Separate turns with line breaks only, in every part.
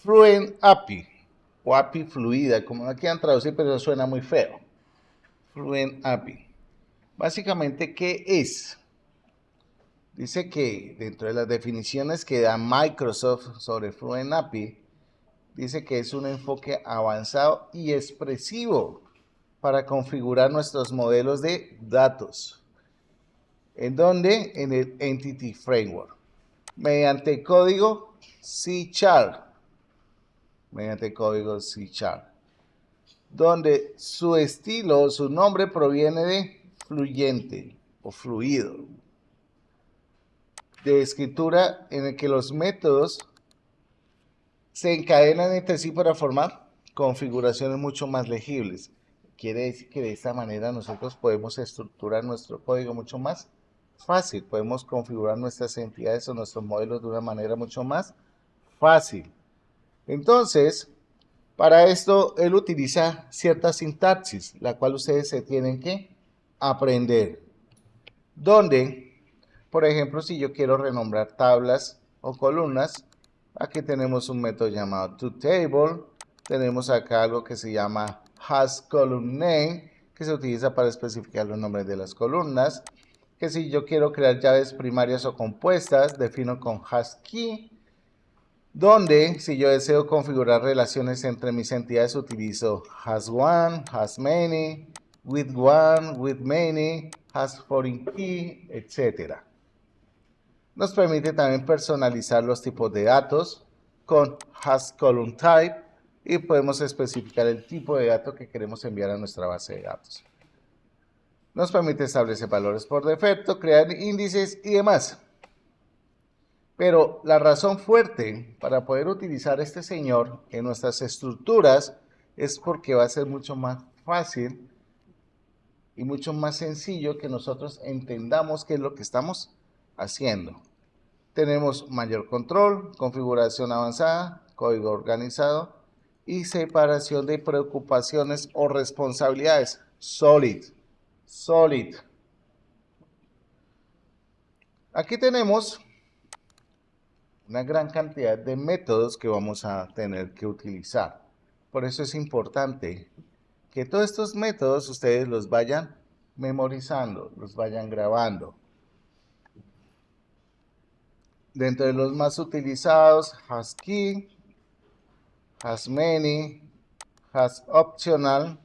Fluent API o API fluida, como no quieran traducir, pero eso suena muy feo. Fluent API. Básicamente, ¿qué es? Dice que dentro de las definiciones que da Microsoft sobre Fluent API, dice que es un enfoque avanzado y expresivo para configurar nuestros modelos de datos. ¿En dónde? En el Entity Framework. Mediante código C#. Mediante código C#. Donde su estilo, su nombre proviene de fluyente o fluido. De escritura en el que los métodos se encadenan entre sí para formar configuraciones mucho más legibles. Quiere decir que de esta manera nosotros podemos estructurar nuestro código mucho más fácil. Podemos configurar nuestras entidades o nuestros modelos de una manera mucho más fácil. Entonces, para esto él utiliza cierta sintaxis, la cual ustedes se tienen que aprender. Donde, por ejemplo, si yo quiero renombrar tablas o columnas, aquí tenemos un método llamado toTable. Tenemos acá algo que se llama hasColumnName, que se utiliza para especificar los nombres de las columnas. Que si yo quiero crear llaves primarias o compuestas, defino con hasKey. Donde, si yo deseo configurar relaciones entre mis entidades, utilizo has1, hasMany, with1, with_many, hasForeignKey, etc. Nos permite también personalizar los tipos de datos con hasColumnType y podemos especificar el tipo de dato que queremos enviar a nuestra base de datos. Nos permite establecer valores por defecto, crear índices y demás. Pero la razón fuerte para poder utilizar este señor en nuestras estructuras es porque va a ser mucho más fácil y mucho más sencillo que nosotros entendamos qué es lo que estamos haciendo. Tenemos mayor control, configuración avanzada, código organizado y separación de preocupaciones o responsabilidades. Solid. Aquí tenemos una gran cantidad de métodos que vamos a tener que utilizar. Por eso es importante que todos estos métodos ustedes los vayan memorizando, los vayan grabando. Dentro de los más utilizados, hasKey, hasMany, hasOptional.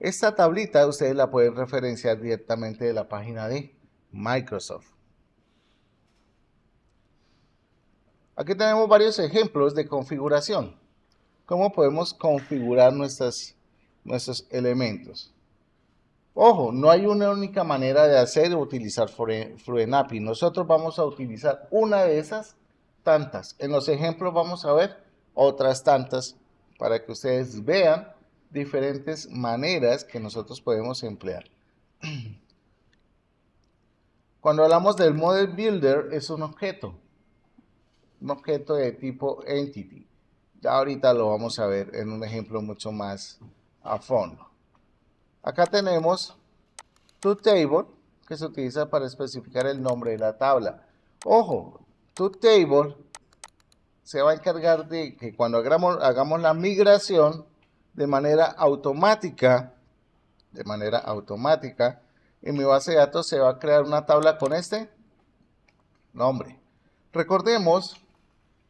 Esta tablita ustedes la pueden referenciar directamente de la página de Microsoft. Aquí tenemos varios ejemplos de configuración. ¿Cómo podemos configurar nuestros elementos? Ojo, no hay una única manera de hacer o utilizar Fluent API. Nosotros vamos a utilizar una de esas tantas. En los ejemplos vamos a ver otras tantas para que ustedes vean diferentes maneras que nosotros podemos emplear. Cuando hablamos del Model Builder, es un objeto de tipo Entity. Ya ahorita lo vamos a ver en un ejemplo mucho más a fondo. Acá tenemos toTable, que se utiliza para especificar el nombre de la tabla. Ojo, toTable se va a encargar de que cuando hagamos la migración de manera automática, en mi base de datos se va a crear una tabla con este nombre. Recordemos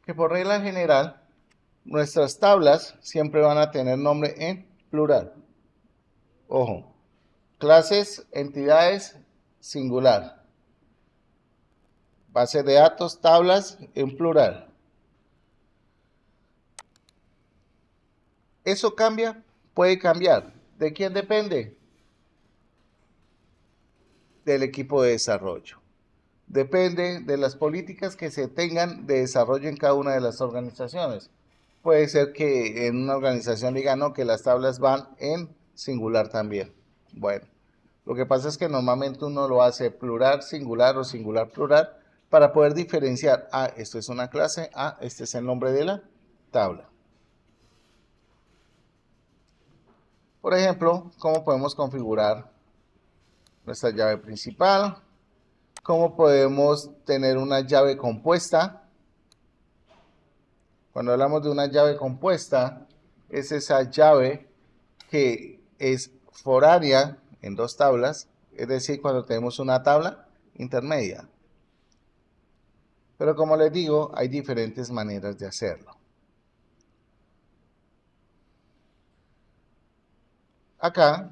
que por regla general, nuestras tablas siempre van a tener nombre en plural. Ojo, clases, entidades, singular. Base de datos, tablas, en plural. ¿Eso cambia? Puede cambiar. ¿De quién depende? Del equipo de desarrollo. Depende de las políticas que se tengan de desarrollo en cada una de las organizaciones. Puede ser que en una organización digan no, que las tablas van en singular también. Bueno, lo que pasa es que normalmente uno lo hace plural, singular o singular, plural, para poder diferenciar, esto es una clase, este es el nombre de la tabla. Por ejemplo, ¿cómo podemos configurar nuestra llave principal? ¿Cómo podemos tener una llave compuesta? Cuando hablamos de una llave compuesta, es esa llave que es foránea en dos tablas, es decir, cuando tenemos una tabla intermedia. Pero como les digo, hay diferentes maneras de hacerlo. Acá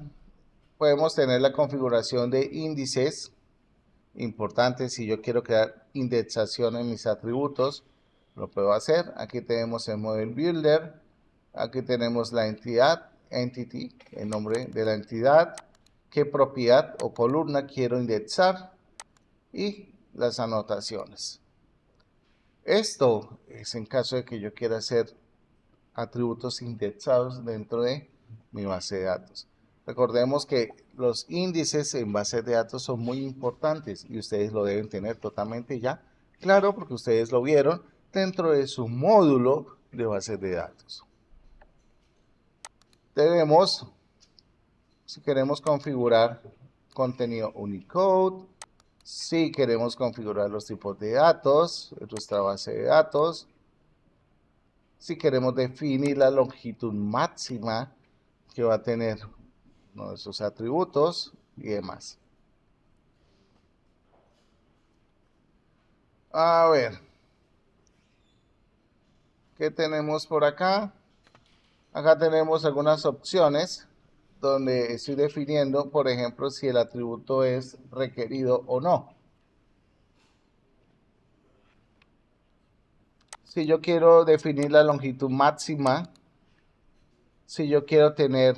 podemos tener la configuración de índices. Importante, si yo quiero crear indexación en mis atributos, lo puedo hacer. Aquí tenemos el Model Builder. Aquí tenemos la entidad, Entity, el nombre de la entidad, qué propiedad o columna quiero indexar y las anotaciones. Esto es en caso de que yo quiera hacer atributos indexados dentro de mi base de datos. Recordemos que los índices en bases de datos son muy importantes y ustedes lo deben tener totalmente ya claro porque ustedes lo vieron dentro de su módulo de bases de datos. Tenemos, si queremos configurar contenido Unicode, si queremos configurar los tipos de datos en nuestra base de datos, si queremos definir la longitud máxima que va a tener nuestros atributos y demás. A ver, ¿qué tenemos por acá? Acá tenemos algunas opciones donde estoy definiendo, por ejemplo, si el atributo es requerido o no. Si yo quiero definir la longitud máxima, si yo quiero tener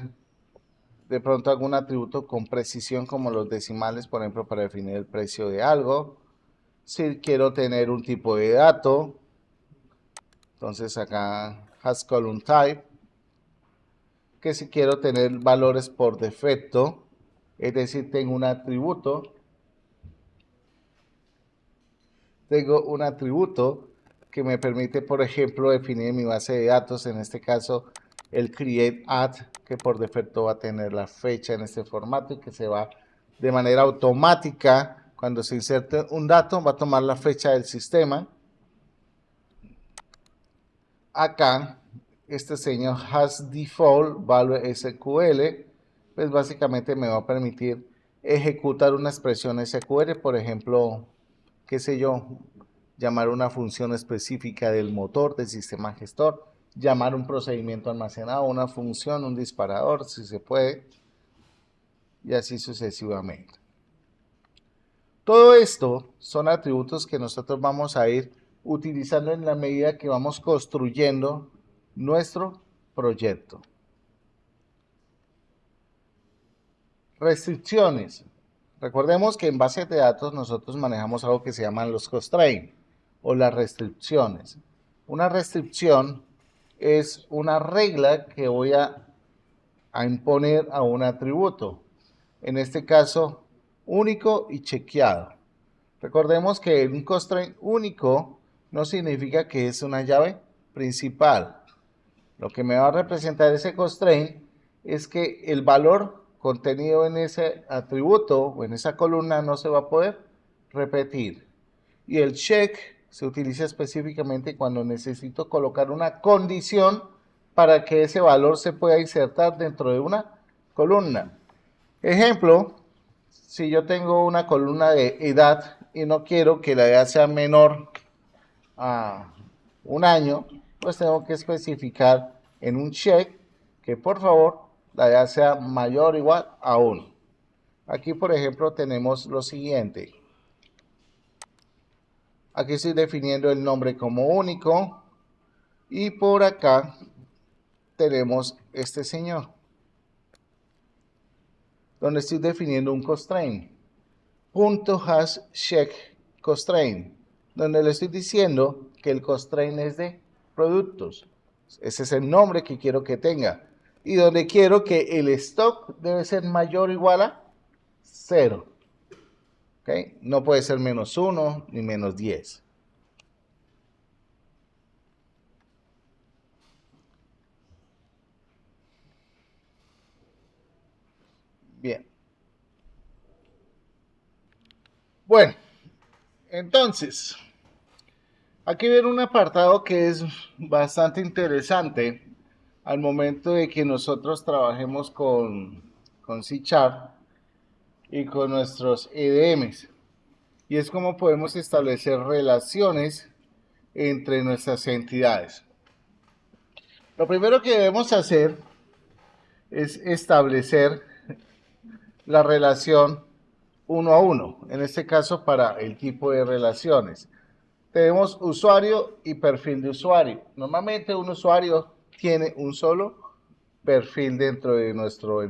de pronto algún atributo con precisión como los decimales, por ejemplo, para definir el precio de algo, si quiero tener un tipo de dato, entonces acá has column type, que si quiero tener valores por defecto, es decir, tengo un atributo que me permite, por ejemplo, definir mi base de datos, en este caso el create add, que por defecto va a tener la fecha en este formato y que se va de manera automática, cuando se inserte un dato, va a tomar la fecha del sistema. Acá, este señor has default value SQL, pues básicamente me va a permitir ejecutar una expresión SQL, por ejemplo, qué sé yo, llamar una función específica del motor del sistema gestor, llamar un procedimiento almacenado, una función, un disparador, si se puede, y así sucesivamente. Todo esto son atributos que nosotros vamos a ir utilizando en la medida que vamos construyendo nuestro proyecto. Restricciones. Recordemos que en bases de datos nosotros manejamos algo que se llaman los constraints o las restricciones. Una restricción es una regla que voy a imponer a un atributo. En este caso, único y chequeado. Recordemos que un constraint único no significa que es una llave principal. Lo que me va a representar ese constraint es que el valor contenido en ese atributo o en esa columna no se va a poder repetir. Y el check se utiliza específicamente cuando necesito colocar una condición para que ese valor se pueda insertar dentro de una columna. Ejemplo, si yo tengo una columna de edad y no quiero que la edad sea menor a un año, pues tengo que especificar en un check que por favor la edad sea mayor o igual a 1. Aquí por ejemplo tenemos lo siguiente. Aquí estoy definiendo el nombre como único y por acá tenemos este señor donde estoy definiendo un constraint. .hash check constraint, donde le estoy diciendo que el constraint es de productos. Ese es el nombre que quiero que tenga. Y donde quiero que el stock debe ser mayor o igual a 0. ¿Okay? No puede ser menos 1 ni menos 10. Bien. Bueno, entonces, Aquí viene un apartado que es bastante interesante al momento de que nosotros trabajemos con C# y con nuestros EDMs. Y es cómo podemos establecer relaciones entre nuestras entidades. Lo primero que debemos hacer es establecer la relación uno a uno, en este caso para el tipo de relaciones. Tenemos usuario y perfil de usuario. Normalmente un usuario tiene un solo perfil dentro de nuestro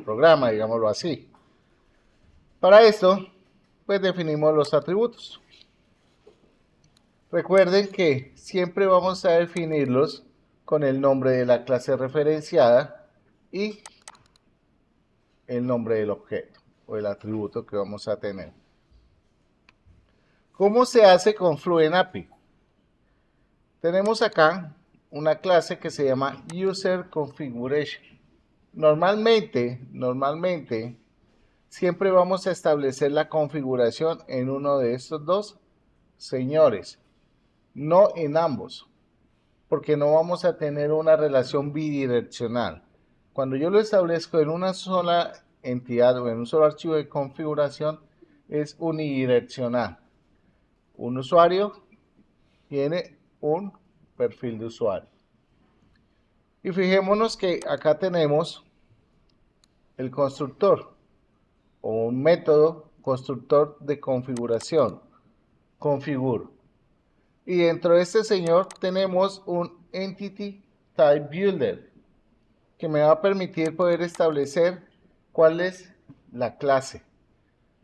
programa, digámoslo así. Para esto, pues definimos los atributos. Recuerden que siempre vamos a definirlos con el nombre de la clase referenciada y el nombre del objeto o el atributo que vamos a tener. ¿Cómo se hace con Fluent API? Tenemos acá una clase que se llama User Configuration. Normalmente, siempre vamos a establecer la configuración en uno de estos dos señores, no en ambos, porque no vamos a tener una relación bidireccional. Cuando yo lo establezco en una sola entidad o en un solo archivo de configuración, es unidireccional. Un usuario tiene un perfil de usuario. Y fijémonos que acá tenemos el constructor o un método constructor de configuración, configure. Y dentro de este señor tenemos un Entity Type Builder que me va a permitir poder establecer cuál es la clase.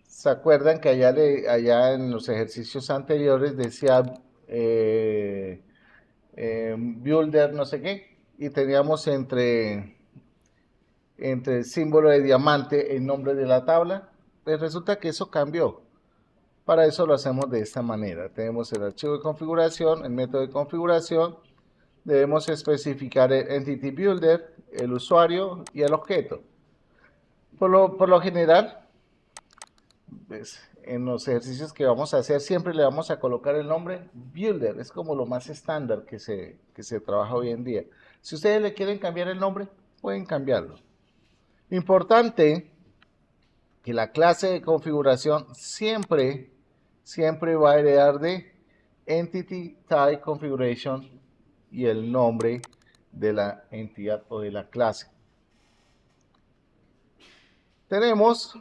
¿Se acuerdan que allá en los ejercicios anteriores decía Builder no sé qué? Y teníamos entre el símbolo de diamante el nombre de la tabla. Pues resulta que eso cambió. Para eso lo hacemos de esta manera. Tenemos el archivo de configuración, el método de configuración. Debemos especificar el Entity Builder, el usuario y el objeto. Por lo general, pues, en los ejercicios que vamos a hacer siempre le vamos a colocar el nombre Builder. Es como lo más estándar que se trabaja hoy en día. Si ustedes le quieren cambiar el nombre, pueden cambiarlo. Importante que la clase de configuración siempre va a heredar de Entity Type Configuration y el nombre de la entidad o de la clase. Tenemos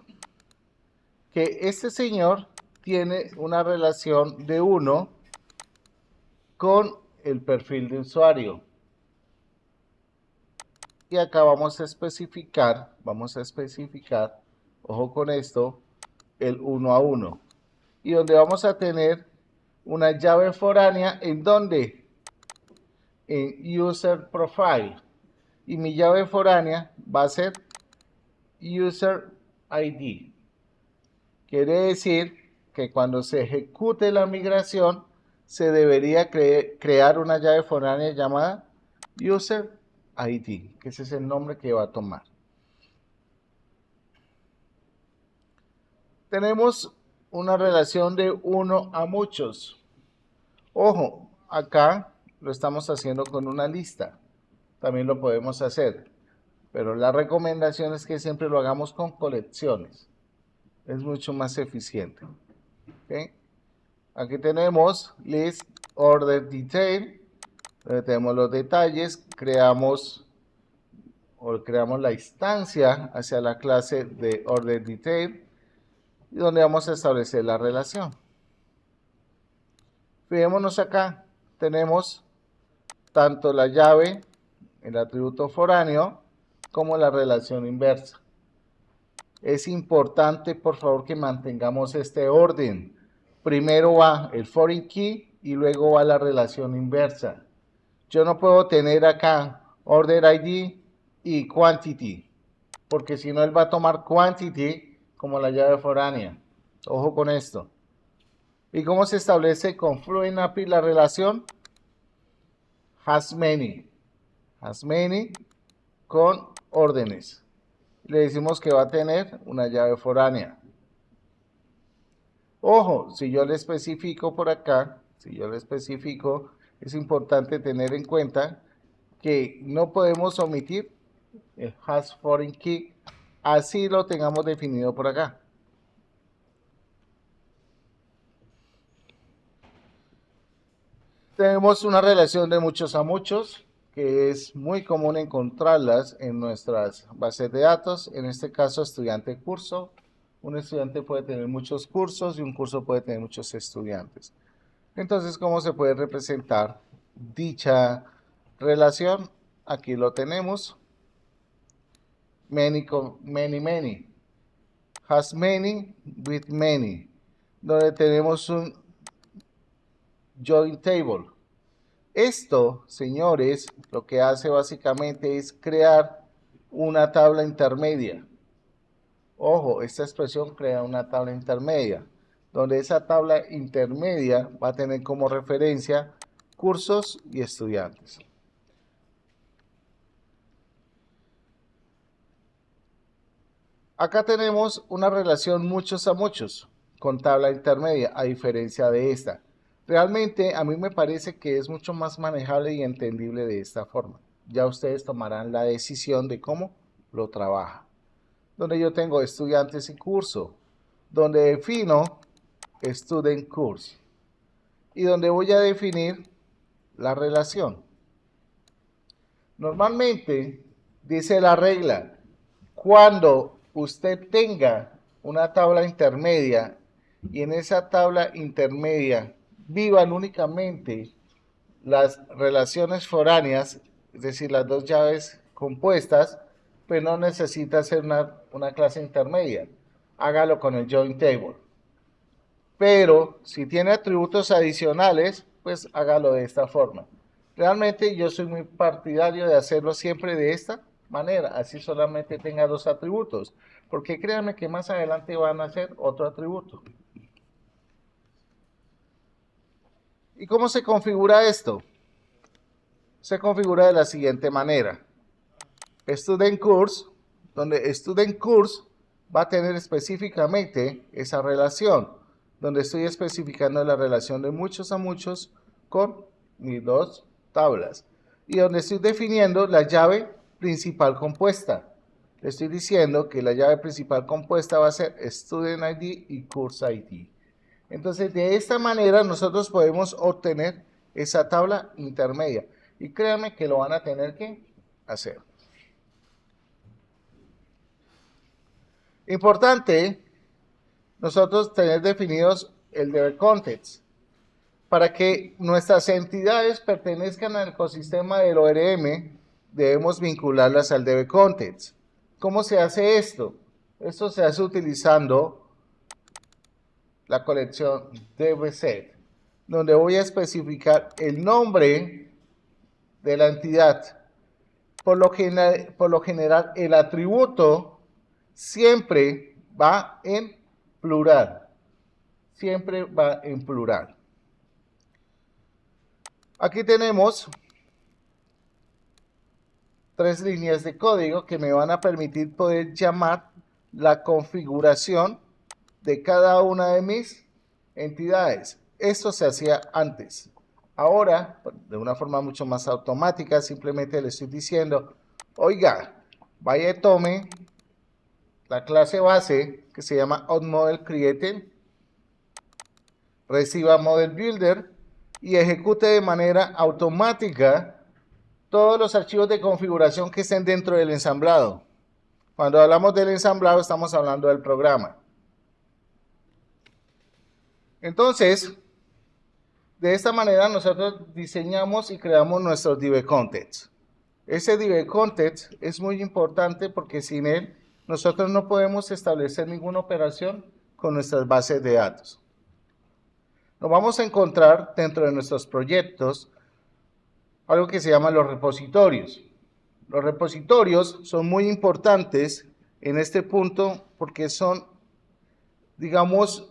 que este señor tiene una relación de 1 con el perfil de usuario. Y acá vamos a especificar, ojo con esto, el 1 a 1. Y donde vamos a tener una llave foránea en donde en User Profile. Y mi llave foránea va a ser User ID. Quiere decir que cuando se ejecute la migración, se debería crear una llave foránea llamada User ID, que ese es el nombre que va a tomar. Tenemos una relación de 1 a muchos. Ojo, acá lo estamos haciendo con una lista. También lo podemos hacer. Pero la recomendación es que siempre lo hagamos con colecciones. Es mucho más eficiente. ¿Okay? Aquí tenemos list order detail. Donde tenemos los detalles. Creamos la instancia hacia la clase de order detail. Y donde vamos a establecer la relación. Fijémonos acá. Tenemos tanto la llave, el atributo foráneo, como la relación inversa. Es importante, por favor, que mantengamos este orden. Primero va el foreign key y luego va la relación inversa. Yo no puedo tener acá order ID y quantity, porque si no él va a tomar quantity como la llave foránea. Ojo con esto. ¿Y cómo se establece con Fluent API la relación? Has many con órdenes. Le decimos que va a tener una llave foránea. Ojo, si yo le especifico por acá Si yo le especifico, es importante tener en cuenta que no podemos omitir el hash foreign key, así lo tengamos definido por acá. Tenemos una relación de muchos a muchos, que es muy común encontrarlas en nuestras bases de datos. En este caso, estudiante-curso. Un estudiante puede tener muchos cursos y un curso puede tener muchos estudiantes. Entonces, ¿cómo se puede representar dicha relación? Aquí lo tenemos. Many, many. Has many with many. Donde tenemos un join table. Esto, señores, lo que hace básicamente es crear una tabla intermedia. Ojo, esta expresión crea una tabla intermedia, donde esa tabla intermedia va a tener como referencia cursos y estudiantes. Acá tenemos una relación muchos a muchos con tabla intermedia, a diferencia de esta. Realmente a mí me parece que es mucho más manejable y entendible de esta forma. Ya ustedes tomarán la decisión de cómo lo trabaja. Donde yo tengo estudiantes y curso, donde defino student course y donde voy a definir la relación. Normalmente dice la regla, cuando usted tenga una tabla intermedia y en esa tabla intermedia vivan únicamente las relaciones foráneas, es decir, las dos llaves compuestas, pues no necesita hacer una clase intermedia. Hágalo con el join table. Pero si tiene atributos adicionales, pues hágalo de esta forma. Realmente yo soy muy partidario de hacerlo siempre de esta manera, así solamente tenga dos atributos, porque créanme que más adelante van a hacer otro atributo. ¿Y cómo se configura esto? Se configura de la siguiente manera. Student Course, donde Student Course va a tener específicamente esa relación, donde estoy especificando la relación de muchos a muchos con mis dos tablas, y donde estoy definiendo la llave principal compuesta. Le estoy diciendo que la llave principal compuesta va a ser Student ID y Course ID. Entonces, de esta manera nosotros podemos obtener esa tabla intermedia. Y créanme que lo van a tener que hacer. Importante, nosotros tener definidos el DB Context. Para que nuestras entidades pertenezcan al ecosistema del ORM, debemos vincularlas al DB Context. ¿Cómo se hace esto? Esto se hace utilizando la colección DBSet, donde voy a especificar el nombre de la entidad. Por lo general, el atributo siempre va en plural. Siempre va en plural. Aquí tenemos 3 líneas de código que me van a permitir poder llamar la configuración de cada una de mis entidades. Esto se hacía antes. Ahora, de una forma mucho más automática, simplemente le estoy diciendo, oiga, vaya y tome la clase base que se llama OutModelCreated, reciba Model Builder y ejecute de manera automática todos los archivos de configuración que estén dentro del ensamblado. Cuando hablamos del ensamblado estamos hablando del programa. Entonces, de esta manera nosotros diseñamos y creamos nuestros DB Context. Ese DB Context es muy importante porque sin él nosotros no podemos establecer ninguna operación con nuestras bases de datos. Nos vamos a encontrar dentro de nuestros proyectos algo que se llama los repositorios. Los repositorios son muy importantes en este punto porque son, digamos,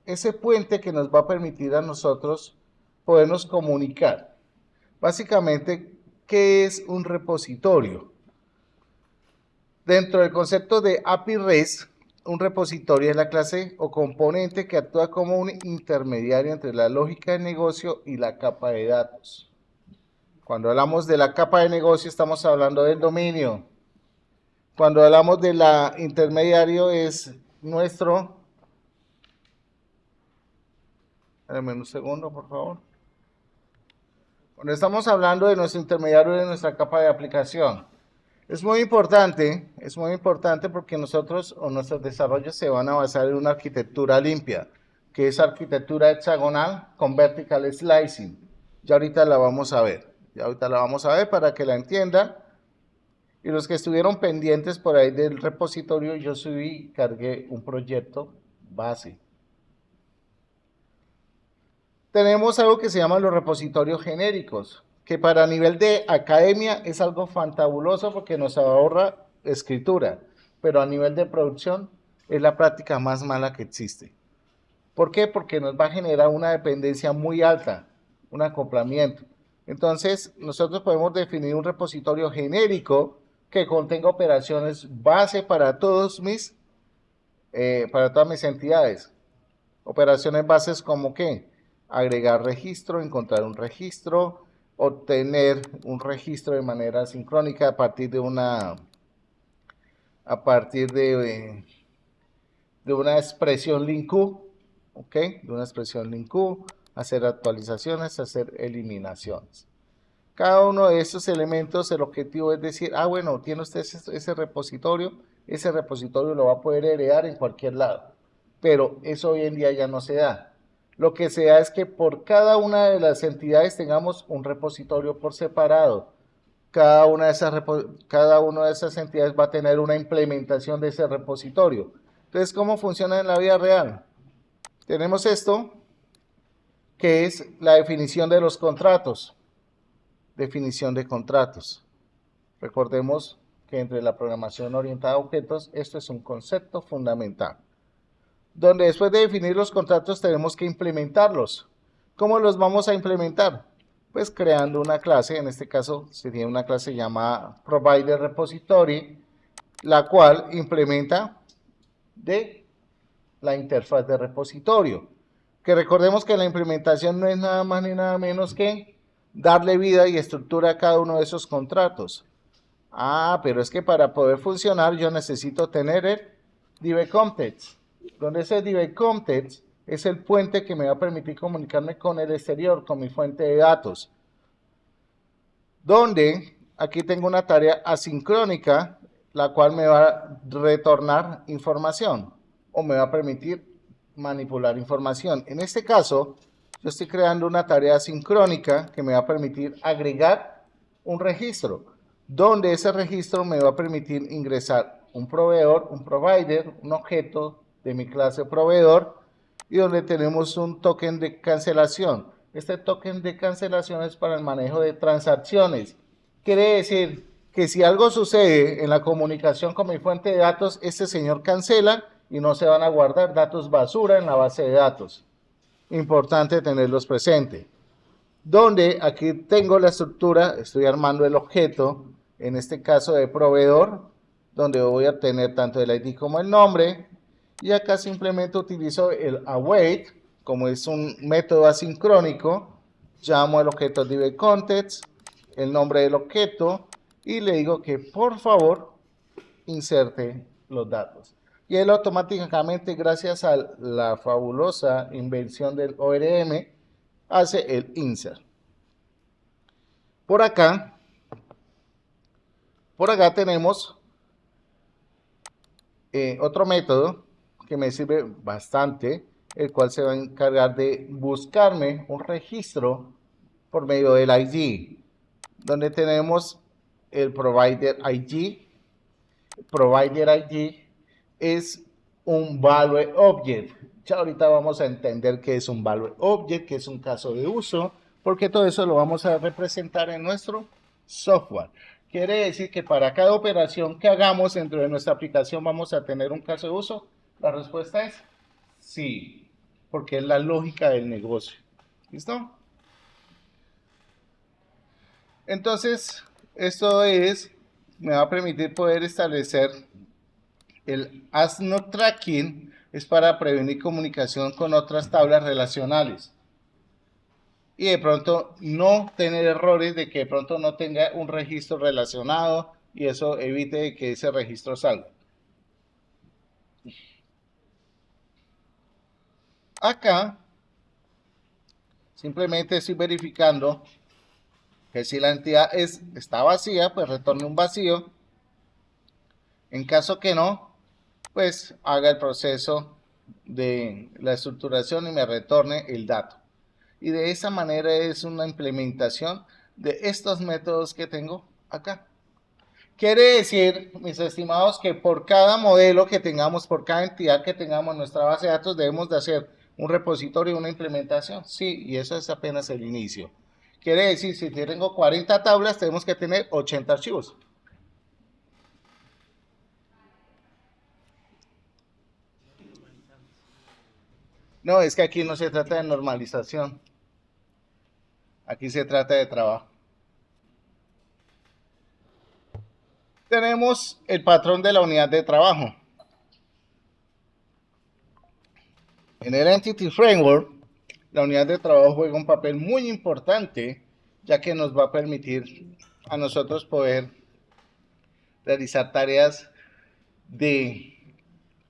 ese puente que nos va a permitir a nosotros podernos comunicar. Básicamente, ¿qué es un repositorio? Dentro del concepto de API REST, un repositorio es la clase o componente que actúa como un intermediario entre la lógica de negocio y la capa de datos. Cuando hablamos de la capa de negocio estamos hablando del dominio. Cuando hablamos de la intermediario es nuestro... Dame un segundo, por favor. Cuando estamos hablando de nuestro intermediario de nuestra capa de aplicación, es muy importante porque nosotros o nuestros desarrollos se van a basar en una arquitectura limpia, que es arquitectura hexagonal con vertical slicing. Ya ahorita la vamos a ver, para que la entiendan. Y los que estuvieron pendientes por ahí del repositorio, yo subí y cargué un proyecto base. Tenemos algo que se llama los repositorios genéricos, que para nivel de academia es algo fantabuloso porque nos ahorra escritura, pero a nivel de producción es la práctica más mala que existe. ¿Por qué? Porque nos va a generar una dependencia muy alta, un acoplamiento. Entonces, nosotros podemos definir un repositorio genérico que contenga operaciones base para todas mis entidades. Operaciones bases como ¿qué? Agregar registro, encontrar un registro, obtener un registro de manera sincrónica a partir de una expresión linku, ¿ok? De una expresión linku, hacer actualizaciones, hacer eliminaciones. Cada uno de estos elementos, el objetivo es decir, bueno, tiene usted ese repositorio lo va a poder heredar en cualquier lado. Pero eso hoy en día ya no se da. Lo que se da es que por cada una de las entidades tengamos un repositorio por separado. Cada una de esas entidades va a tener una implementación de ese repositorio. Entonces, ¿cómo funciona en la vida real? Tenemos esto, que es la definición de los contratos. Definición de contratos. Recordemos que entre la programación orientada a objetos, esto es un concepto fundamental. Donde después de definir los contratos tenemos que implementarlos. ¿Cómo los vamos a implementar? Pues creando una clase, en este caso sería una clase llamada Provider Repository, la cual implementa de la interfaz de repositorio. Que recordemos que la implementación no es nada más ni nada menos que darle vida y estructura a cada uno de esos contratos. Pero es que para poder funcionar yo necesito tener el DB Context, donde ese DB Context es el puente que me va a permitir comunicarme con el exterior, con mi fuente de datos. Donde aquí tengo una tarea asincrónica, la cual me va a retornar información o me va a permitir manipular información. En este caso, yo estoy creando una tarea asincrónica que me va a permitir agregar un registro, donde ese registro me va a permitir ingresar un proveedor, un provider, un objeto de mi clase proveedor, y donde tenemos un token de cancelación. Este token de cancelación es para el manejo de transacciones. Quiere decir que si algo sucede en la comunicación con mi fuente de datos, este señor cancela y no se van a guardar datos basura en la base de datos. Importante tenerlos presentes. Donde aquí tengo la estructura, estoy armando el objeto, en este caso de proveedor, donde voy a tener tanto el ID como el nombre, y acá simplemente utilizo el await, como es un método asincrónico, llamo al objeto DBContext, el nombre del objeto, y le digo que por favor inserte los datos. Y él automáticamente, gracias a la fabulosa invención del ORM, hace el insert. Por acá tenemos otro método que me sirve bastante, el cual se va a encargar de buscarme un registro por medio del ID, donde tenemos el Provider ID. Provider ID es un Value Object. Ya ahorita vamos a entender qué es un Value Object, qué es un caso de uso, porque todo eso lo vamos a representar en nuestro software. Quiere decir que para cada operación que hagamos dentro de nuestra aplicación vamos a tener un caso de uso. La respuesta es sí, porque es la lógica del negocio. ¿Listo? Entonces, esto me va a permitir poder establecer El ASNOT Tracking es para prevenir comunicación con otras tablas relacionales. Y de pronto no tener errores de que de pronto no tenga un registro relacionado y eso evite que ese registro salga. Acá simplemente estoy verificando que si la entidad está vacía, pues retorne un vacío. En caso que no, pues haga el proceso de la estructuración y me retorne el dato. Y de esa manera es una implementación de estos métodos que tengo acá. Quiere decir, mis estimados, que por cada modelo que tengamos, por cada entidad que tengamos en nuestra base de datos, debemos de hacer un repositorio y una implementación. Sí, y eso es apenas el inicio. Quiere decir, si tengo 40 tablas, tenemos que tener 80 archivos. No, es que aquí no se trata de normalización. Aquí se trata de trabajo. Tenemos el patrón de la unidad de trabajo. En el Entity Framework, la unidad de trabajo juega un papel muy importante, ya que nos va a permitir a nosotros poder realizar tareas de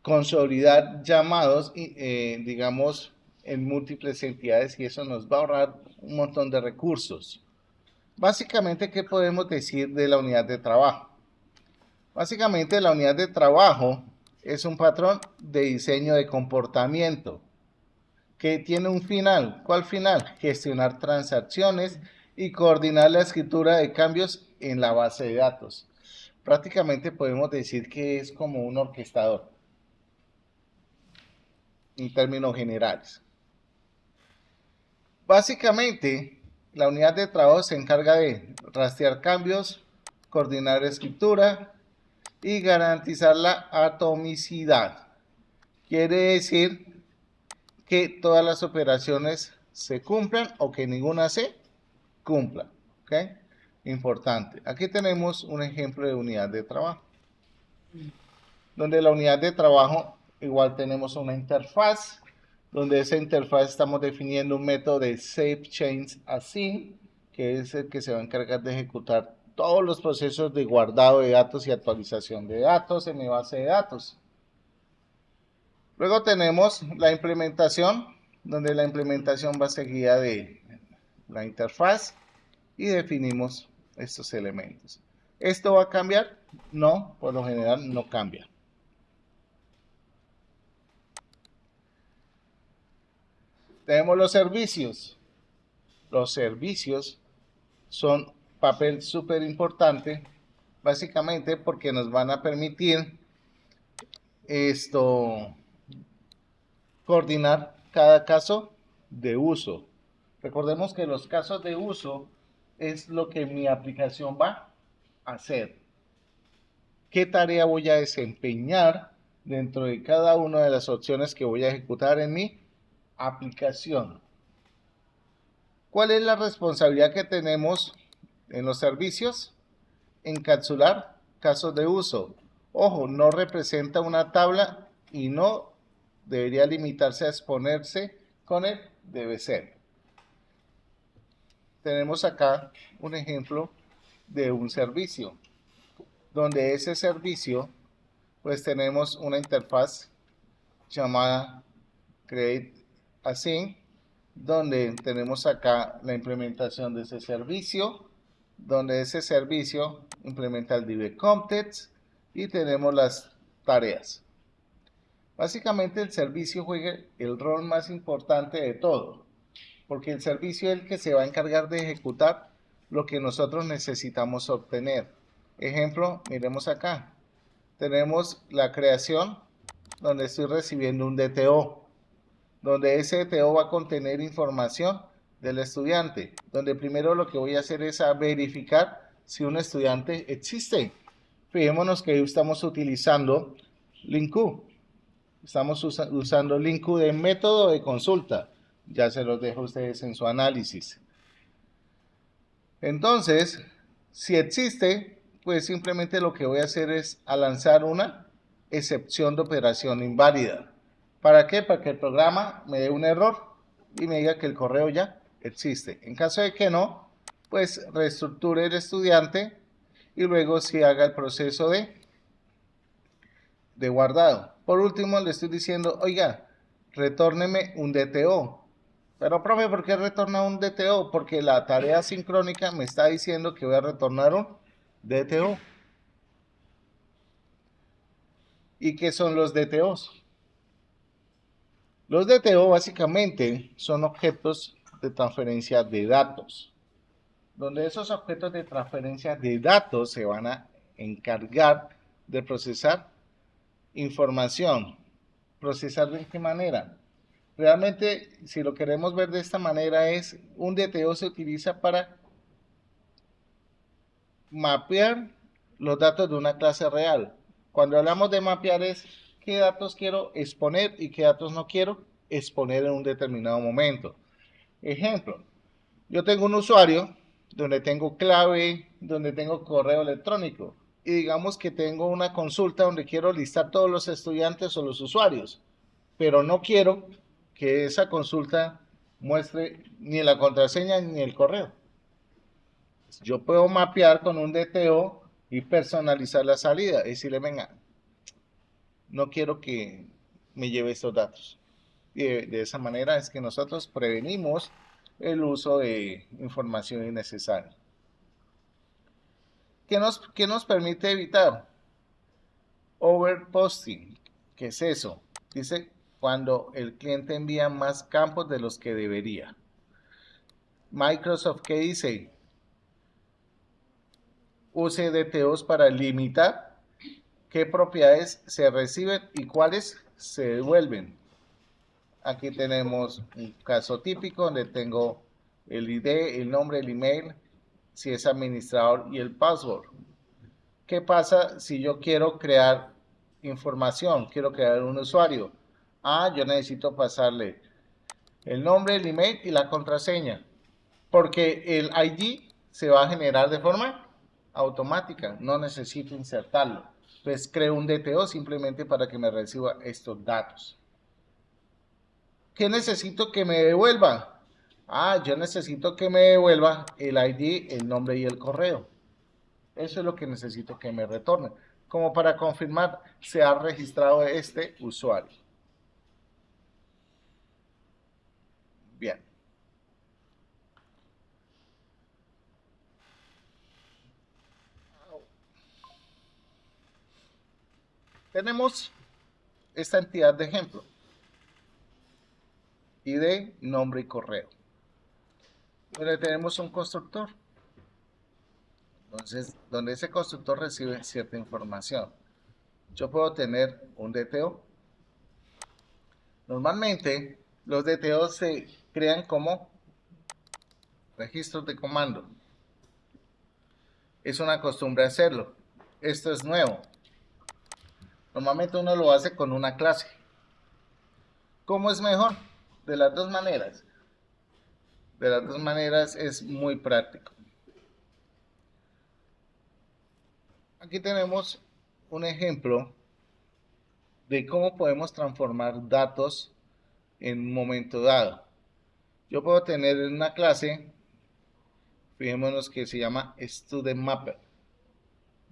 consolidar llamados, digamos, en múltiples entidades y eso nos va a ahorrar un montón de recursos. Básicamente, ¿qué podemos decir de la unidad de trabajo? Básicamente, la unidad de trabajo es un patrón de diseño de comportamiento que tiene un final. ¿Cuál final? Gestionar transacciones y coordinar la escritura de cambios en la base de datos. Prácticamente podemos decir que es como un orquestador, en términos generales. Básicamente, la unidad de trabajo se encarga de rastrear cambios, coordinar escritura y garantizar la atomicidad. Quiere decir que todas las operaciones se cumplan o que ninguna se cumpla. ¿Ok? Importante. Aquí tenemos un ejemplo de unidad de trabajo. Donde la unidad de trabajo igual tenemos una interfaz. Donde esa interfaz estamos definiendo un método de Save Change Async, que es el que se va a encargar de ejecutar todos los procesos de guardado de datos y actualización de datos en mi base de datos. Luego tenemos la implementación, donde la implementación va seguida de la interfaz y definimos estos elementos. ¿Esto va a cambiar? No, por lo general no cambia. Tenemos los servicios. Los servicios son papel súper importante, básicamente porque nos van a permitir coordinar cada caso de uso. Recordemos que los casos de uso es lo que mi aplicación va a hacer. ¿Qué tarea voy a desempeñar dentro de cada una de las opciones que voy a ejecutar en mi aplicación? ¿Cuál es la responsabilidad que tenemos en los servicios? Encapsular casos de uso. Ojo, no representa una tabla y no debería limitarse a exponerse con el debe ser. Tenemos acá un ejemplo de un servicio, donde ese servicio, pues tenemos una interfaz llamada Create Async, donde tenemos acá la implementación de ese servicio, donde ese servicio implementa el DB Context y tenemos las tareas. Básicamente el servicio juega el rol más importante de todo, porque el servicio es el que se va a encargar de ejecutar lo que nosotros necesitamos obtener. Ejemplo, miremos acá. Tenemos la creación donde estoy recibiendo un DTO, donde ese DTO va a contener información del estudiante, donde primero lo que voy a hacer es a verificar si un estudiante existe. Fijémonos que estamos utilizando LINQ. Estamos usando LINQ de método de consulta. Ya se los dejo a ustedes en su análisis. Entonces, si existe, pues simplemente lo que voy a hacer es a lanzar una excepción de operación inválida. ¿Para qué? Para que el programa me dé un error y me diga que el correo ya existe. En caso de que no, pues reestructure el estudiante y luego sí haga el proceso de guardado. Por último, le estoy diciendo, oiga, retórneme un DTO. Pero, profe, ¿por qué retorna un DTO? Porque la tarea sincrónica me está diciendo que voy a retornar un DTO. ¿Y qué son los DTOs? Los DTO básicamente son objetos de transferencia de datos, donde esos objetos de transferencia de datos se van a encargar de procesar información. ¿Procesar de qué manera? Realmente, si lo queremos ver de esta manera, es un DTO se utiliza para mapear los datos de una clase real. Cuando hablamos de mapear es qué datos quiero exponer y qué datos no quiero exponer en un determinado momento. Ejemplo, yo tengo un usuario donde tengo clave, donde tengo correo electrónico y digamos que tengo una consulta donde quiero listar todos los estudiantes o los usuarios, pero no quiero que esa consulta muestre ni la contraseña ni el correo. Yo puedo mapear con un DTO y personalizar la salida y decirle, venga, no quiero que me lleve estos datos. Y de esa manera es que nosotros prevenimos el uso de información innecesaria. ¿Qué nos permite evitar? Overposting. ¿Qué es eso? Dice cuando el cliente envía más campos de los que debería. Microsoft, ¿qué dice? Use DTOs para limitar qué propiedades se reciben y cuáles se devuelven. Aquí tenemos un caso típico donde tengo el ID, el nombre, el email, si es administrador y el password. ¿Qué pasa si yo quiero crear información? Quiero crear un usuario. Yo necesito pasarle el nombre, el email y la contraseña. Porque el ID se va a generar de forma automática. No necesito insertarlo. Entonces creo un DTO simplemente para que me reciba estos datos. ¿Qué necesito que me devuelva? Yo necesito que me devuelva el ID, el nombre y el correo. Eso es lo que necesito que me retorne, como para confirmar se ha registrado este usuario. Bien. Tenemos esta entidad de ejemplo. ID, nombre y correo. Donde tenemos un constructor. Entonces, donde ese constructor recibe cierta información. Yo puedo tener un DTO. Normalmente, los DTOs se crean como registros de comando. Es una costumbre hacerlo. Esto es nuevo. Normalmente uno lo hace con una clase. ¿Cómo es mejor? De las dos maneras. De las dos maneras es muy práctico. Aquí tenemos un ejemplo de cómo podemos transformar datos en un momento dado. Yo puedo tener una clase, fijémonos que se llama Student Mapper,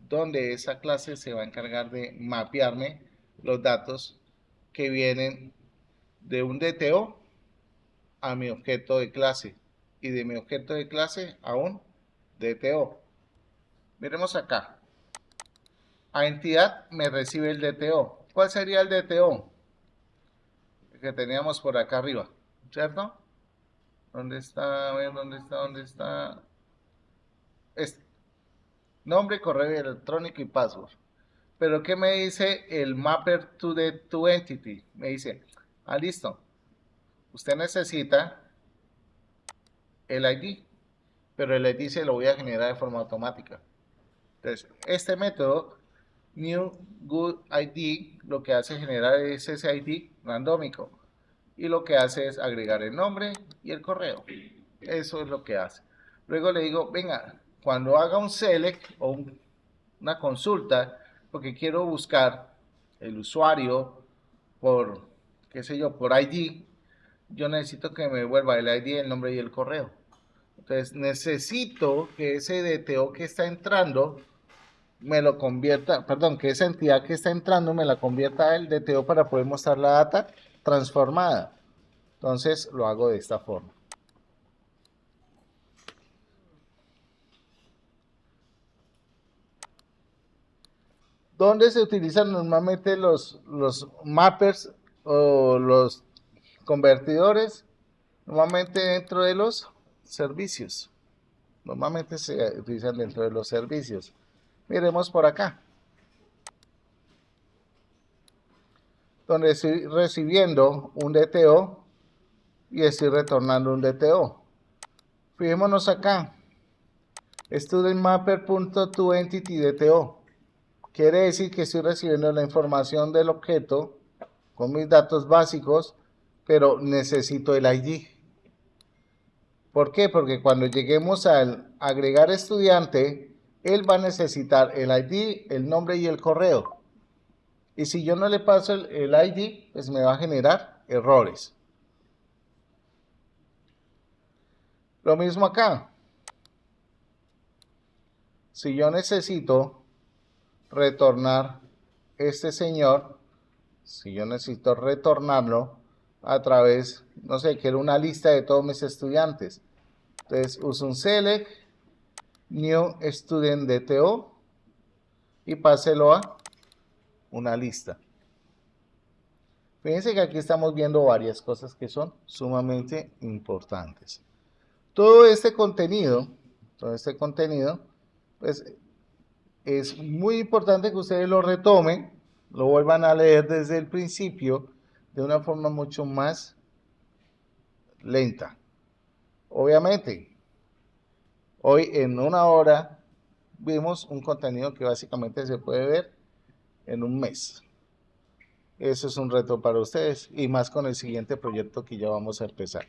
donde esa clase se va a encargar de mapearme los datos que vienen de un DTO a mi objeto de clase y de mi objeto de clase a un DTO. Miremos acá. A entidad me recibe el DTO. ¿Cuál sería el DTO? El que teníamos por acá arriba, ¿cierto? ¿Dónde está? A ver, ¿dónde está? ¿Dónde está? Este. Nombre, correo electrónico y password. Pero ¿qué me dice el mapper to the to entity? Me dice, listo. Usted necesita el ID, pero el ID se lo voy a generar de forma automática. Entonces, este método, new good ID, lo que hace generar es ese ID randómico. Y lo que hace es agregar el nombre y el correo. Eso es lo que hace. Luego le digo, venga, cuando haga un select o una consulta, porque quiero buscar el usuario por, qué sé yo, por ID, yo necesito que me devuelva el ID, el nombre y el correo. Entonces necesito que ese DTO que está entrando me lo convierta, perdón, que esa entidad que está entrando me la convierta el DTO para poder mostrar la data transformada. Entonces lo hago de esta forma. ¿Dónde se utilizan normalmente los mappers o los convertidores? Normalmente dentro de los servicios. Normalmente se utilizan dentro de los servicios. Miremos por acá, donde estoy recibiendo un DTO y estoy retornando un DTO. Fijémonos acá, studentmapper.toEntityDTO. Quiere decir que estoy recibiendo la información del objeto con mis datos básicos, pero necesito el ID. ¿Por qué? Porque cuando lleguemos al agregar estudiante, él va a necesitar el ID, el nombre y el correo. Y si yo no le paso el ID, pues me va a generar errores. Lo mismo acá. Si yo necesito retornar este señor, si yo necesito retornarlo a través, no sé, quiero una lista de todos mis estudiantes. Entonces uso un select, new student DTO y páselo a una lista. Fíjense que aquí estamos viendo varias cosas que son sumamente importantes. Todo este contenido, pues es muy importante que ustedes lo retomen, lo vuelvan a leer desde el principio de una forma mucho más lenta. Obviamente, hoy en una hora vimos un contenido que básicamente se puede ver en un mes. Eso es un reto para ustedes y más con el siguiente proyecto que ya vamos a empezar.